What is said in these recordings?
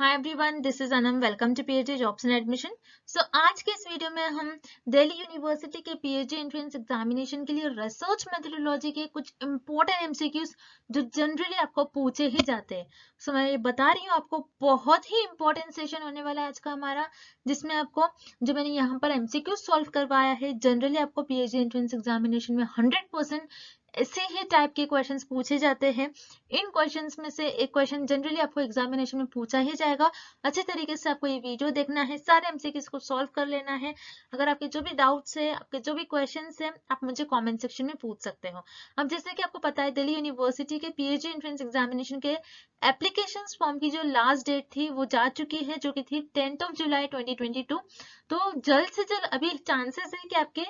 Hi everyone, this is Anam. Welcome to PhD jobs and admission. So आज के इस video में हम दिल्ली यूनिवर्सिटी के पीएचडी एंट्रेंस एग्जामिनेशन के लिए रिसर्च मेथोडोलॉजी के कुछ इंपॉर्टेंट एमसीक्यूज जो जनरली आपको पूछे ही जाते हैं। सो मैं ये बता रही हूँ आपको, बहुत ही इंपॉर्टेंट सेशन होने वाला है आज का हमारा, जिसमें आपको जो मैंने यहाँ पर एमसीक्यू सॉल्व करवाया है, जनरली आपको पीएचडी एंट्रेंस एग्जामिनेशन में 100% ऐसे ही टाइप के क्वेश्चंस पूछे जाते हैं। इन क्वेश्चंस में से एक क्वेश्चन जनरली आपको एग्जामिनेशन में पूछा ही जाएगा। अच्छे तरीके से आपको ये वीडियो देखना है, सारे एमसीक्यूज को सॉल्व कर लेना है। अगर आपके जो भी डाउट्स है, आपके जो भी क्वेश्चंस है, आप मुझे कमेंट सेक्शन में पूछ सकते हो। अब जैसे कि आपको पता है, दिल्ली यूनिवर्सिटी के पीएचडी एंट्रेंस एग्जामिनेशन के एप्लीकेशन फॉर्म की जो लास्ट डेट थी वो जा चुकी है, जो कि थी 10 जुलाई 2022। तो जल्द से जल्द अभी चांसेस है कि आपके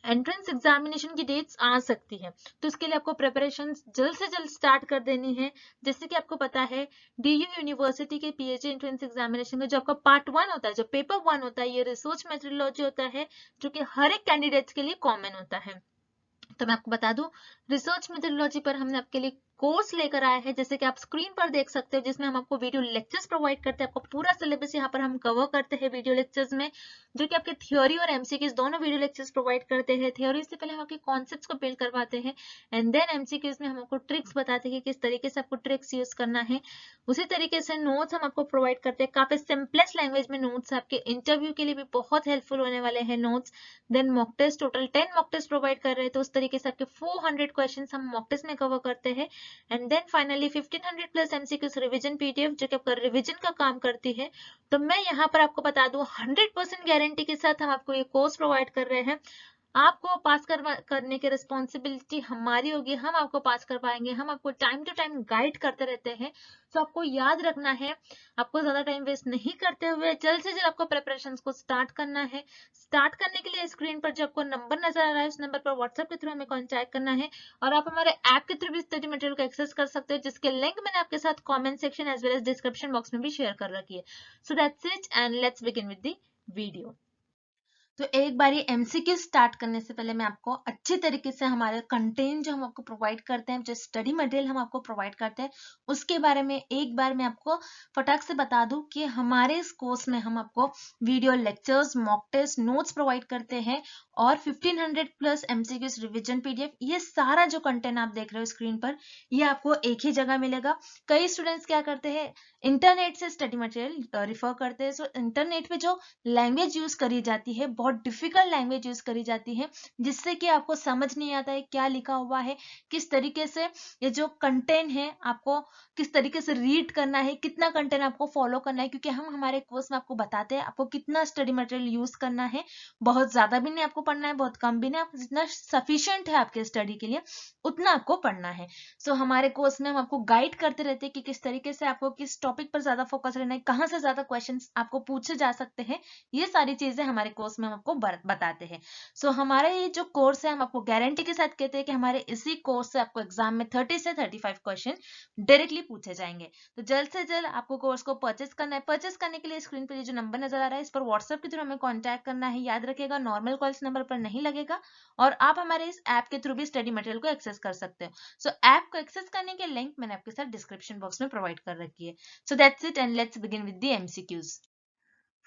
एंट्रेंस एग्जामिनेशन की डेट्स आ सकती है। तो इसके लिए आपको प्रिपरेशन जल्द से जल्द स्टार्ट कर देनी है। जैसे कि आपको पता है, डीयू यूनिवर्सिटी के पीएचडी एंट्रेंस एग्जामिनेशन में जो आपका पार्ट 1 होता है, जो पेपर 1 होता है, ये रिसर्च मेथोडोलॉजी होता है, जो कि हर एक कैंडिडेट्स के लिए कॉमन होता है। तो मैं आपको बता दूं, रिसर्च मेथोडोलॉजी पर हमने आपके लिए कोर्स लेकर आया है, जैसे कि आप स्क्रीन पर देख सकते हो, जिसमें हम आपको वीडियो लेक्चर्स प्रोवाइड करते हैं। आपको पूरा सिलेबस यहाँ पर हम कवर करते हैं वीडियो लेक्चर्स में, जो कि आपके थ्योरी और एमसीक्यूज दोनों वीडियो लेक्चर्स प्रोवाइड करते हैं। थ्योरी से पहले हम आपके कॉन्सेप्ट्स को बिल्ड करवाते हैं, एंड देन एमसीक्यूज में हम आपको ट्रिक्स बताते हैं कि किस तरीके से आपको ट्रिक्स यूज करना है। उसी तरीके से नोट्स हम आपको प्रोवाइड करते हैं, काफी सिंपलेस्ट लैंग्वेज में नोट्स आपके इंटरव्यू के लिए भी बहुत हेल्पफुल होने वाले हैं notes. Then mock test, total 10 mock test provide कर रहे हैं, तो उस तरीके से आपके 400 क्वेश्चंस हम मॉक टेस्ट में कवर करते हैं। And then finally 1500 plus MCQs revision PDF, जो कि आपका रिवीजन का काम करती है। तो मैं यहाँ पर आपको बता दूं, 100% गारंटी के साथ हम आपको ये कोर्स प्रोवाइड कर रहे हैं। आपको पास करने की रिस्पॉन्सिबिलिटी हमारी होगी, हम आपको पास करवाएंगे, हम आपको टाइम टू टाइम गाइड करते रहते हैं। तो आपको याद रखना है, आपको ज्यादा टाइम वेस्ट नहीं करते हुए जल्द से जल्द आपको प्रिपरेशन को स्टार्ट करना है। स्टार्ट करने के लिए स्क्रीन पर जो आपको नंबर नजर आ रहा है, उस नंबर पर व्हाट्सएप के थ्रू हमें कॉन्टैक्ट करना है, और आप हमारे ऐप के थ्रू भी स्टडी मटेरियल को एक्सेस कर सकते हो, जिसके लिंक मैंने आपके साथ comment section as well as description box में भी शेयर कर रखी है। So that's it, and let's begin with the video. तो एक बार ये एमसीक्यू स्टार्ट करने से पहले मैं आपको अच्छे तरीके से हमारे कंटेंट जो हम आपको प्रोवाइड करते हैं, जो स्टडी मटेरियल हम आपको प्रोवाइड करते हैं, उसके बारे में एक बार मैं आपको फटाक से बता दूं कि हमारे इस कोर्स में हम आपको video lectures, mock test, notes provide करते हैं, और 1500 प्लस एमसीक्यूज रिविजन पीडीएफ। ये सारा जो कंटेंट आप देख रहे हो स्क्रीन पर, ये आपको एक ही जगह मिलेगा। कई स्टूडेंट्स क्या करते हैं, इंटरनेट से स्टडी मटेरियल रिफर करते हैं। सो इंटरनेट पे जो लैंग्वेज यूज करी जाती है, बहुत डिफिकल्ट लैंग्वेज यूज करी जाती है, जिससे कि आपको समझ नहीं आता है क्या लिखा हुआ है, किस तरीके से ये जो कंटेंट है आपको किस तरीके से रीड करना है, कितना कंटेंट आपको फॉलो करना है। क्योंकि हम हमारे कोर्स में आपको बताते हैं आपको कितना स्टडी मटेरियल यूज करना है। बहुत ज्यादा भी नहीं आपको पढ़ना है, बहुत कम भी नहीं, आपको जितना सफिशिएंट है आपके स्टडी के लिए उतना आपको पढ़ना है। सो हमारे कोर्स में हम आपको गाइड करते रहते हैं कि किस तरीके से आपको किस टॉपिक पर ज्यादा फोकस रहना है, कहाँ से ज्यादा क्वेश्चंस आपको पूछे जा सकते हैं। ये सारी चीजें हमारे कोर्स में हम आपको बताते हैं। सो हमारा ये जो कोर्स है, हम आपको गारंटी के साथ कहते हैं कि हमारे इसी कोर्स से आपको एग्जाम में 30 से 35 क्वेश्चन डायरेक्टली पूछे जाएंगे। तो जल्द से जल्द आपको कोर्स को परचेस करना है। परचेस करने के लिए स्क्रीन पर ये जो नंबर नजर आ रहा है, इस पर व्हाट्सएप के थ्रू हमें कॉन्टैक्ट करना है। याद रखिएगा, नॉर्मल कॉल्स नंबर पर नहीं लगेगा, और आप हमारे इस ऐप के थ्रू भी स्टडी मटेरियल को एक्सेस कर सकते हो। सो ऐप को एक्सेस करने के लिंक मैंने आपके साथ डिस्क्रिप्शन बॉक्स में प्रोवाइड कर रखी है। So that's it, and let's begin with the MCQs.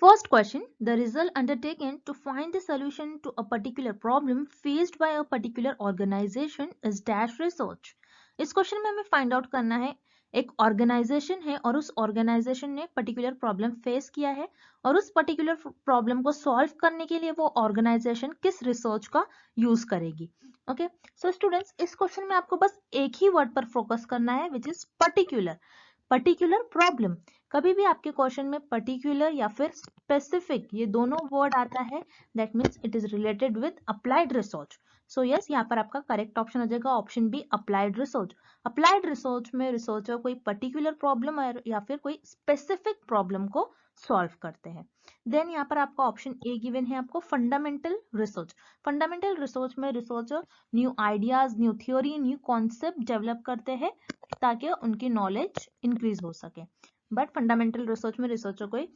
First question, the result undertaken to find the solution to a particular problem faced by a particular organization is dash research. इस question में हमें find out करना है, एक organisation है और उस organisation ने पर्टिकुलर प्रॉब्लम फेस किया है, और उस पर्टिकुलर प्रॉब्लम को सॉल्व करने के लिए वो ऑर्गेनाइजेशन किस रिसर्च का यूज करेगी। ओके, सो स्टूडेंट्स, इस क्वेश्चन में आपको बस एक ही वर्ड पर फोकस करना है, which is particular. Particular problem, कभी भी आपके क्वेश्चन में पर्टिकुलर या फिर स्पेसिफिक ये दोनों वर्ड आता है, that means it is related with applied research. So yes, यहाँ पर आपका करेक्ट ऑप्शन हो जाएगा option B, applied research. Applied research में रिसर्चर कोई पर्टिकुलर प्रॉब्लम या फिर कोई स्पेसिफिक प्रॉब्लम को सॉल्व करते हैं। देन यहाँ पर आपका ऑप्शन ए गिवन है आपको, फंडामेंटल रिसर्च। फंडामेंटल रिसर्च में researcher new ideas, new theory, new concept develop करते हैं ताकि उनकी नॉलेज इंक्रीज हो सके। बट फंडामेंटल रिसर्च में रिसर्चर कोई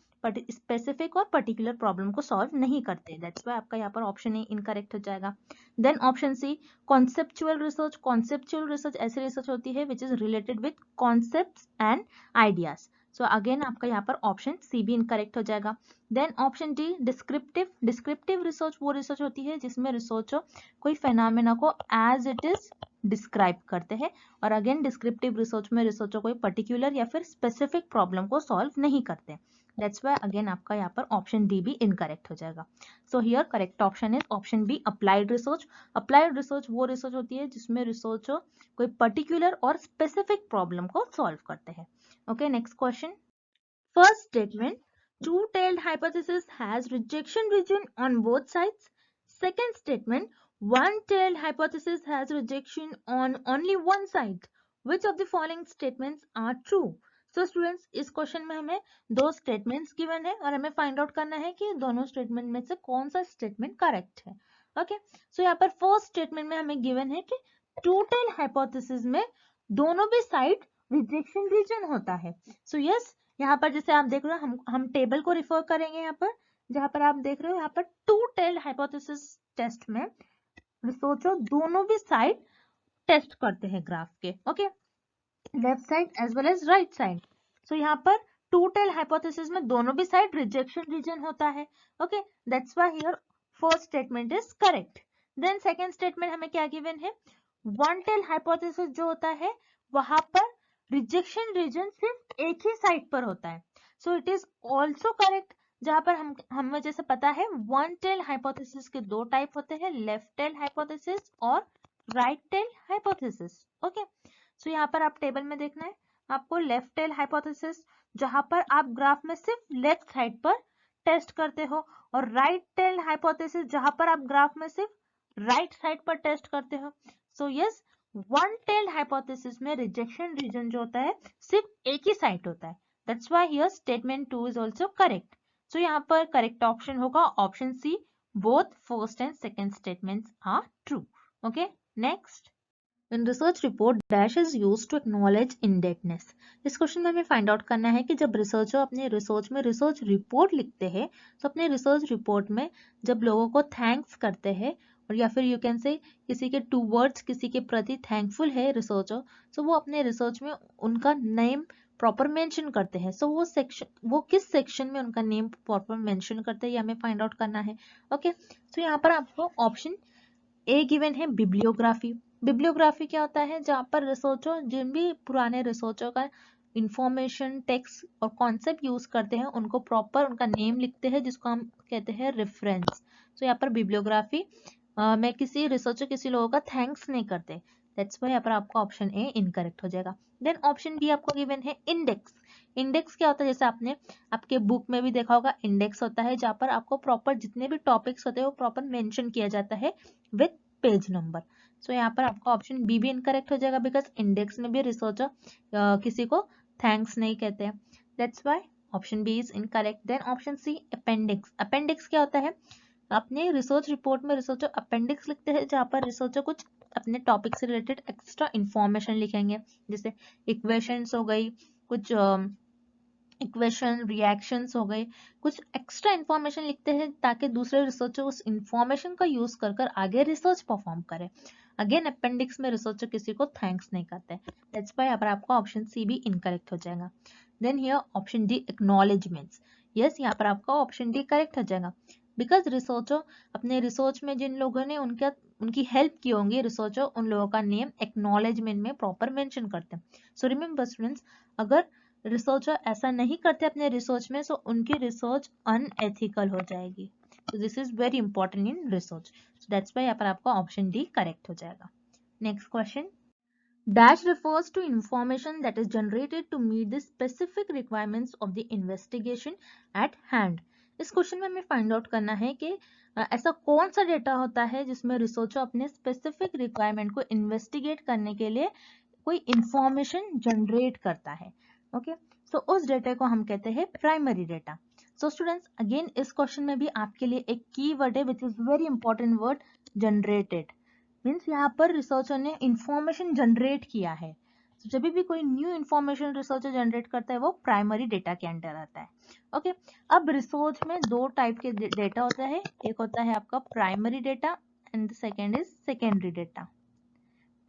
स्पेसिफिक और पर्टिकुलर प्रॉब्लम को सॉल्व नहीं करते, दैट्स व्हाई आपका यहाँ पर ऑप्शन ए इनकरेक्ट हो जाएगा। Then option C, conceptual research. Conceptual research ऐसी रिसर्च होती है which is related with concepts and ideas. So again आपका यहाँ पर ऑप्शन सी भी इनकरेक्ट हो जाएगा। Then option D descriptive. Descriptive research वो रिसर्च होती है जिसमें रिसर्चर कोई फेनोमेना को एज इट इज डिस्क्राइब करते हैं, और अगेन डिस्क्रिप्टिव रिसर्च में रिसर्चर कोई पर्टिकुलर या फिर स्पेसिफिक प्रॉब्लम को सॉल्व नहीं करते। दैट्स व्हाई अगेन आपका यहाँ पर ऑप्शन डी भी इनकरेक्ट हो जाएगा। So here correct option is option B applied research. Applied research वो रिसर्च होती है जिसमें रिसर्चर कोई पर्टिकुलर और स्पेसिफिक प्रॉब्लम को सॉल्व करते हैं। Okay, next question. First statement, two-tailed hypothesis has rejection region on both sides. Second statement, one-tailed hypothesis has rejection on only one side. Which of the following statements are true? So students, इस question में हमें दो statements given है और हमें find out करना है कि दोनों स्टेटमेंट में से कौन सा स्टेटमेंट करेक्ट है। ओके, सो यहाँ पर फर्स्ट स्टेटमेंट में हमें गिवन है कि टू-टेल हाइपोथेसिस में दोनों भी साइड रिजेक्शन रीजन होता है। सो यस, यहाँ पर जैसे आप देख रहे हो, हम टेबल को रिफर करेंगे यहाँ पर, जहाँ पर आप देख रहे हो यहाँ पर टू टेल्ड हाइपोथेसिस टेस्ट में रिसर्चर दोनों भी साइड टेस्ट करते हैं ग्राफ के। Okay, left side as well as right side. So यहाँ पर टू टेल्ड हाइपोथेसिस में दोनों भी साइड रिजेक्शन रीजन होता है। Okay, that's why here first statement is correct. Then second statement हमें क्या गिवन है, वन टेल हाइपोथेसिस जो होता है वहां पर रिजेक्शन रीजन सिर्फ एक ही साइड पर होता है। So it is also correct, जहां पर हमें जैसे पता है वन टेल हाइपोथेसिस के दो टाइप होते हैं, लेफ्ट टेल हाइपोथेसिस और राइट टेल हाइपोथेसिस। ओके, सो यहाँ पर आप टेबल में देखना है आपको लेफ्ट टेल हाइपोथेसिस जहां पर आप ग्राफ में सिर्फ लेफ्ट साइड पर टेस्ट करते हो, और राइट टेल हाइपोथेसिस जहां पर आप ग्राफ में सिर्फ राइट साइड पर टेस्ट करते हो। So yes, one tailed hypothesis में रिजेक्शन रीजन जो होता है सिर्फ एक ही साइड होता है। That's why here statement 2 is also correct. So यहाँ पर करेक्ट ऑप्शन होगा option C, both first and second statements are true. Okay, next. In research report, dash is used to acknowledge indebtedness. इस question में हमें find out करना है कि जब रिसर्चर अपने रिसर्च में रिसर्च रिपोर्ट लिखते हैं तो अपने रिसर्च रिपोर्ट में जब लोगों को थैंक्स करते हैं, और या फिर यू कैन से किसी के टू वर्ड्स किसी के प्रति थैंकफुल है रिसर्चर, तो वो अपने रिसर्च में उनका नेम प्रॉपर मेंशन करते हैं। सो वो किस सेक्शन में उनका नेम प्रॉपर मेंशन करते हैं ये हमें फाइंड आउट करना है। ओके, सो यहाँ पर आपको ऑप्शन ए गिवन है बिब्लियोग्राफी। बिब्लियोग्राफी क्या होता है, जहाँ पर रिसर्चर जिन भी पुराने रिसर्चर का इंफॉर्मेशन टेक्स्ट और कॉन्सेप्ट यूज करते हैं उनको प्रॉपर उनका नेम लिखते हैं जिसको हम कहते हैं रेफरेंस। तो यहाँ पर बिब्लियोग्राफी में किसी रिसर्चर किसी लोगों का थैंक्स नहीं करते। दैट्स व्हाई यहाँ पर आपका ऑप्शन ए इनकरेक्ट हो जाएगा। देन ऑप्शन बी आपको गिवन है इंडेक्स। इंडेक्स क्या होता है, जैसे आपने आपके बुक में भी देखा होगा, इंडेक्स होता है जहाँ पर आपको प्रॉपर जितने भी टॉपिक्स होते हैं वो प्रॉपर मेंशन किया जाता है विद पेज नंबर। सो यहाँ पर आपका ऑप्शन बी भी इनकरेक्ट हो जाएगा, बिकॉज इंडेक्स में भी रिसर्चर किसी को थैंक्स नहीं कहते हैं। That's why option B is incorrect. Then option C appendix. Appendix क्या होता है, अपने रिसर्च रिपोर्ट में रिसर्चर अपेंडिक्स लिखते हैं जहाँ पर रिसर्चर कुछ अपने टॉपिक से रिलेटेड एक्स्ट्रा इंफॉर्मेशन लिखेंगे, जैसे इक्वेशंस हो गई, कुछ इक्वेशन रिएक्शंस हो गए, कुछ एक्स्ट्रा इंफॉर्मेशन लिखते हैं ताकि दूसरे रिसर्चर उस इंफॉर्मेशन का यूज कर कर आगे रिसर्च परफॉर्म करे। अगेन अपेंडिक्स में रिसर्चर किसी को थैंक्स नहीं करते। दैट्स व्हाई यहाँ पर आपका ऑप्शन सी भी इनकरेक्ट हो जाएगा। Then here option D acknowledgements. Yes, यहाँ पर आपका ऑप्शन डी करेक्ट हो जाएगा, बिकॉज रिसर्चर अपने रिसर्च में जिन लोगों ने उनकी हेल्प की होंगी रिसर्चर, उन लोगों का नेम एक्नॉलेजमेंट में प्रॉपर मेंशन करते हैं। सो रिमेंबर स्टूडेंट्स, अगर रिसर्चर ऐसा नहीं करते अपने रिसर्च में, सो उनकी रिसर्च अनएथिकल हो जाएगी। So this is very important in research. So that's why यहाँ पर आपका ऑप्शन डी करेक्ट हो जाएगा। Next question, dash refers to information that is generated to meet the specific requirements of the investigation at hand. इस question में हमें find out करना है कि ऐसा कौन सा डेटा होता है जिसमें रिसर्चर अपने स्पेसिफिक रिक्वायरमेंट को इन्वेस्टिगेट करने के लिए कोई इंफॉर्मेशन जनरेट करता है। ओके, सो उस डेटा को हम कहते हैं primary data. So students, again इस क्वेश्चन में भी आपके लिए एक की वर्ड है which is very important word, generated. Means यहाँ पर रिसर्चर ने इंफॉर्मेशन जनरेट किया है। तो जब भी कोई न्यू इंफॉर्मेशन रिसर्चर जनरेट करता है वो प्राइमरी डेटा के अंडर आता है। ओके, अब रिसर्च में दो टाइप के डेटा होता है, एक होता है आपका primary data and second is secondary data.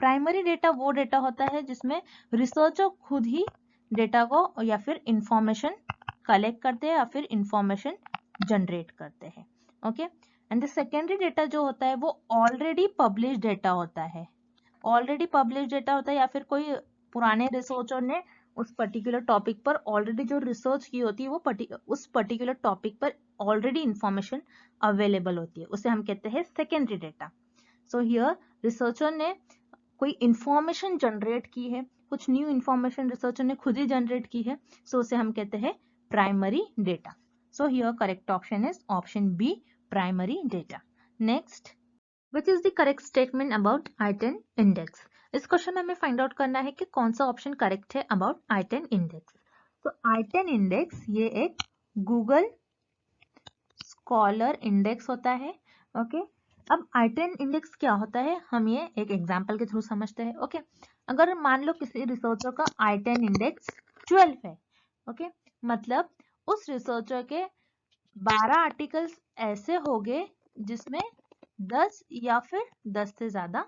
Primary data वो डेटा होता है जिसमें रिसर्चर खुद ही डेटा को या फिर इंफॉर्मेशन कलेक्ट करते हैं या फिर इंफॉर्मेशन जनरेट करते हैं। Okay, and the secondary data जो होता है वो ऑलरेडी पब्लिश डेटा होता है, ऑलरेडी पब्लिश डेटा होता है या फिर कोई पुराने रिसर्चर ने उस पर्टिकुलर टॉपिक पर ऑलरेडी जो रिसर्च की होती है वो उस पर्टिकुलर टॉपिक पर ऑलरेडी इंफॉर्मेशन अवेलेबल होती है, उसे हम कहते हैं secondary data. So here researcher ने कोई इंफॉर्मेशन जनरेट की है, कुछ न्यू इंफॉर्मेशन रिसर्चर ने खुद ही जनरेट की है, सो उसे हम कहते हैं primary data. So here correct option is option B, primary data. Next, which is the correct statement about I10 index? इस क्वेश्चन में हमें फाइंड आउट करना है कि कौन सा ऑप्शन करेक्ट है अबाउट I10 इंडेक्स। तो I10 इंडेक्स ये एक गूगल स्कॉलर इंडेक्स होता है। ओके, अब I10 इंडेक्स क्या होता है हम ये एक एग्जांपल के थ्रू समझते हैं। ओके, अगर मान लो किसी रिसर्चर का I10 इंडेक्स 12 है, ओके, मतलब उस रिसर्चर के 12 आर्टिकल्स ऐसे होंगे जिसमें 10 या फिर 10 से ज्यादा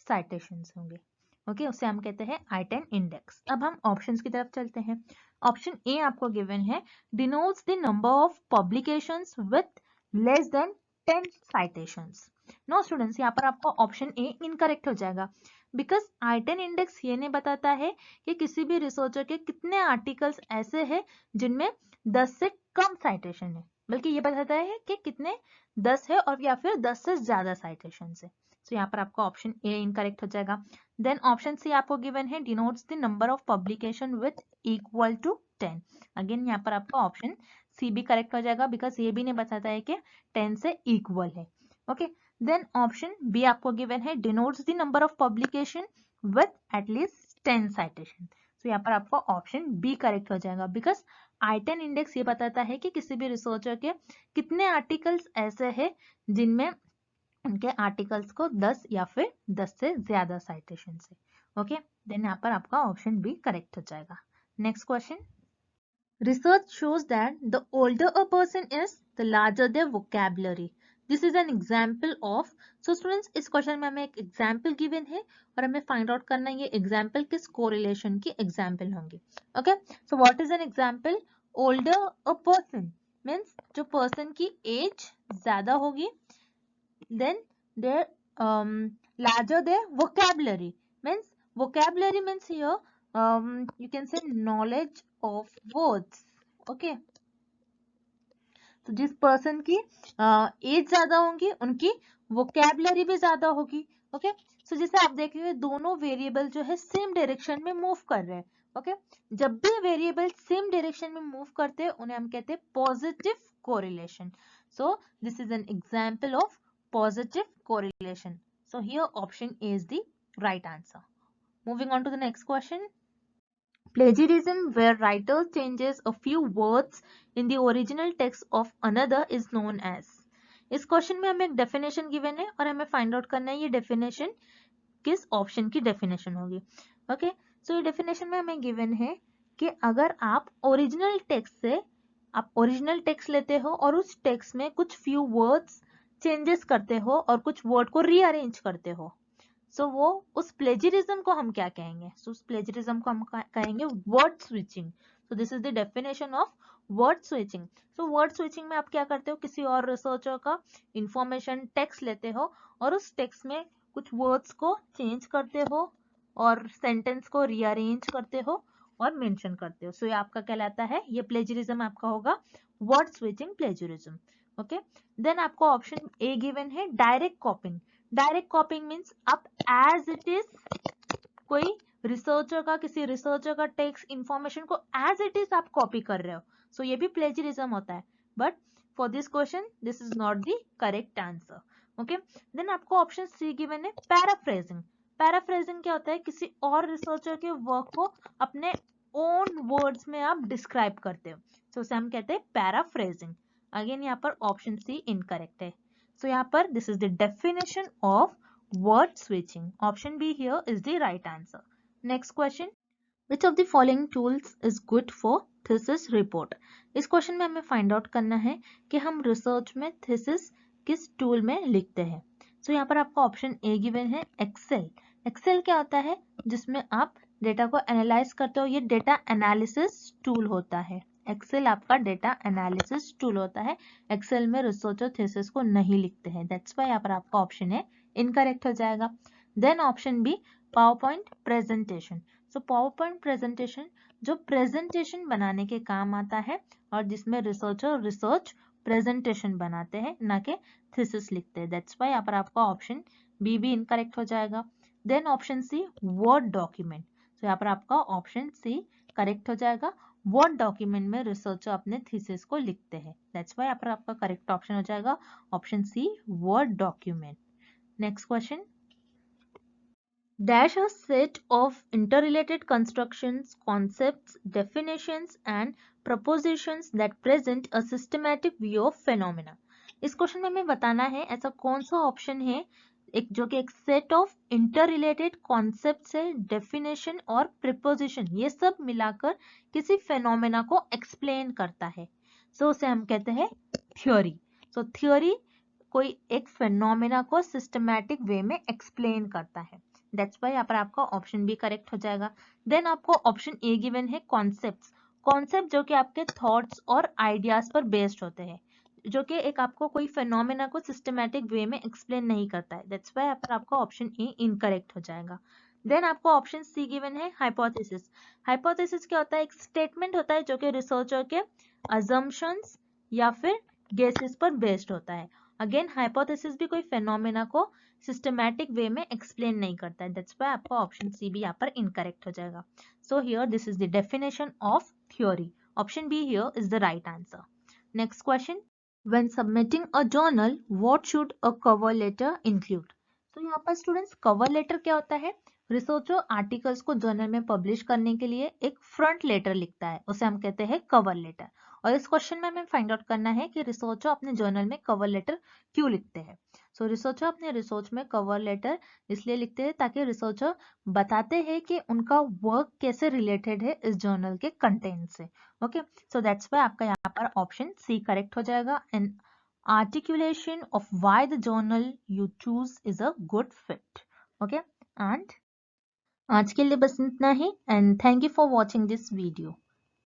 साइटेशंस होंगे। ओके, उसे हम कहते हैं I10 इंडेक्स। अब हम ऑप्शंस की तरफ चलते हैं। ऑप्शन ए आपको गिवन है, denotes the number of publications with less than 10 citations. No students, यहाँ पर आपका ऑप्शन ए इनकरेक्ट हो जाएगा, बिकॉज I10 इंडेक्स ये नहीं बताता है कि किसी भी रिसर्चर के कितने आर्टिकल्स ऐसे हैं जिनमें 10 से कम साइटेशन है, बल्कि ये बताता है कि कितने 10 है और या फिर 10 से ज्यादा साइटेशन है। तो यहाँ पर आपका ऑप्शन ए इनकरेक्ट हो जाएगा। देन ऑप्शन सी आपको गिवन है, denotes the number of publication with equal to 10। Again यहाँ पर आपका ऑप्शन सी भी करेक्ट हो जाएगा, बिकॉज ये भी नहीं बताता है कि 10 से इक्वल है। ओके, देन ऑप्शन बी आपको गिवन है, denotes the number of publication with at least 10 citation. तो यहाँ पर आपका ऑप्शन बी करेक्ट हो जाएगा, बिकॉज I10 इंडेक्स ये बताता है कि किसी भी रिसर्चर के कितने आर्टिकल्स ऐसे हैं जिनमें उनके आर्टिकल्स को 10 या फिर 10 से ज्यादा साइटेशन है। ओके, देन यहाँ पर आपका ऑप्शन बी करेक्ट हो जाएगा। Next question, research shows that the older a person is the larger their vocabulary, this is an example of. So students, इस क्वेश्चन में हमें एक एग्जाम्पल गिवन है और हमें फाइंड आउट करना है ये एग्जाम्पल किस कोरिलेशन की एग्जाम्पल होंगी। Okay, so what is an example? Older a person means जो पर्सन की एज ज्यादा होगी, then their larger their vocabulary means here you can say knowledge of words. okay, तो जिस पर्सन की एज ज्यादा होंगी उनकी वोकैबुलरी भी ज्यादा होगी। ओके, सो जैसे आप देख रहे हो दोनों वेरिएबल जो है सेम डायरेक्शन में मूव कर रहे हैं। ओके, जब भी वेरिएबल सेम डायरेक्शन में मूव करते हैं उन्हें हम कहते हैं positive correlation. So this is an example of positive correlation. So here option A is the right answer. Moving on to the next question. Plagiarism, where writer changes a few words in the original text of another, is known as. इस question में हमें एक definition given है और हमें find out करना है ये डेफिनेशन किस ऑप्शन की डेफिनेशन होगी। ओके, सो ये डेफिनेशन में हमें गिवन है कि अगर आप ओरिजिनल टेक्स्ट से आप ओरिजिनल टेक्स्ट लेते हो और उस टेक्स्ट में कुछ फ्यू वर्ड्स चेंजेस करते हो और कुछ वर्ड को रीअरेंज करते हो, सो वो उस प्लेजरिज्म को हम क्या कहेंगे? सो उस प्लेजरिज्म को हम कहेंगे word switching. So this is the definition of word switching. So word switching में आप क्या करते हो, किसी और रिसर्चर का इंफॉर्मेशन टेक्स्ट लेते हो और उस टेक्स्ट में कुछ वर्ड्स को चेंज करते हो और सेंटेंस को रीअरेंज करते हो और मेंशन करते हो। सो ये आपका कहलाता है, ये प्लेजरिज्म आपका होगा word switching plagiarism. Okay, then आपको ऑप्शन ए गिवन है, direct copying. Direct copying means आप एज इट इज कोई रिसर्चर का किसी रिसर्चर का टेक्स्ट इंफॉर्मेशन को एज इट इज आप कॉपी कर रहे हो, सो ये भी प्लेजरिज्म होता है, but for this question this is not the correct answer. Okay, then आपको ऑप्शन सी गिवन है, पैराफ्रेजिंग। पैराफ्रेजिंग क्या होता है? किसी और रिसर्चर के वर्क को अपने ओन वर्ड्स में आप डिस्क्राइब करते हो, सो उसे हम कहते हैं पैराफ्रेजिंग। अगेन यहाँ पर ऑप्शन सी इनकरेक्ट है। सो यहाँ पर this is the definition of word switching. Option B here is the right answer. Next question, which of the following tools is good for thesis report? इस क्वेश्चन में हमें find out करना है कि हम रिसर्च में थीसिस किस tool में लिखते हैं। सो यहाँ पर आपका ऑप्शन ए गिवन है, एक्सेल। एक्सेल क्या होता है? जिसमें आप डेटा को एनालाइज करते हो, ये डेटा एनालिसिस टूल होता है। एक्सेल आपका डेटा एनालिसिस टूल होता है। एक्सेल में रिसर्च और थीसिस को नहीं लिखते हैं, दैट्स व्हाई यहाँ पर आपका ऑप्शन है इनकरेक्ट हो जाएगा। Then option B, PowerPoint presentation. So PowerPoint presentation जो प्रेजेंटेशन बनाने के काम आता है और जिसमें रिसर्चर रिसर्च प्रेजेंटेशन बनाते हैं, ना कि थीसिस लिखते हैं, दैट्स व्हाई यहाँ पर आपका ऑप्शन बी भी इनकरेक्ट हो जाएगा। Then option C, word document. तो यहाँ पर आपका ऑप्शन सी करेक्ट हो जाएगा। वर्ड डॉक्यूमेंट में रिसर्चर अपने थीसिस को लिखते हैं, दैट्स व्हाई यहाँ पर आपका करेक्ट ऑप्शन हो जाएगा option C, word document. Next question, dash a set of interrelated constructions, concepts, definitions and propositions that present a systematic view of phenomena। इस क्वेश्चन में हमें बताना है ऐसा कौन सा ऑप्शन है एक जो कि एक set of inter related concept है, डेफिनेशन और प्रिपोजिशन, ये सब मिलाकर किसी फेनोमेना को एक्सप्लेन करता है। सो उसे हम कहते हैं थ्योरी। सो थ्योरी कोई एक फेनोमेना को सिस्टमैटिक वे में एक्सप्लेन करता है, दैट्स व्हाई यहाँ पर आपका ऑप्शन बी करेक्ट हो जाएगा। देन आपको ऑप्शन ए गिवन है कॉन्सेप्ट्स। कॉन्सेप्ट जो कि आपके थॉट्स और आइडियाज पर बेस्ड होते हैं, जो कि एक आपको कोई फेनोमेना को सिस्टमैटिक वे में एक्सप्लेन नहीं करता है, दैट्स व्हाई यहाँ पर आपका ऑप्शन ए इनकरेक्ट हो जाएगा। देन आपको ऑप्शन सी गिवन है हाइपोथेसिस। हाइपोथेसिस क्या होता है, एक स्टेटमेंट होता है जो कि रिसर्चर के अजम्पशंस या फिर गेसेस पर बेस्ड होता है। अगेन हाइपोथेसिस भी कोई फेनोमेना को सिस्टमैटिक वे में एक्सप्लेन नहीं करता है, दैट्स व्हाई आपका ऑप्शन सी भी यहाँ पर इनकरेक्ट हो जाएगा। So here this is the definition of theory, option B here is the right answer. Next question, when submitting a journal what should a cover letter include. तो यहाँ पर students cover letter क्या होता है, researcher articles को journal में publish करने के लिए एक फ्रंट लेटर लिखता है, उसे हम कहते हैं कवर लेटर। और इस क्वेश्चन में हमें फाइंड आउट करना है कि रिसर्चर अपने जर्नल में कवर लेटर क्यों लिखते हैं। सो रिसर्चर अपने रिसर्च में कवर लेटर इसलिए लिखते हैं ताकि रिसर्चर बताते हैं कि उनका वर्क कैसे रिलेटेड है इस जर्नल के कंटेंट से। ओके, सो दैट्स व्हाई आपका यहाँ पर ऑप्शन सी करेक्ट हो जाएगा। And articulation of why the journal you choose is a good fit. Okay, and आज के लिए बस इतना ही, and thank you for watching this video.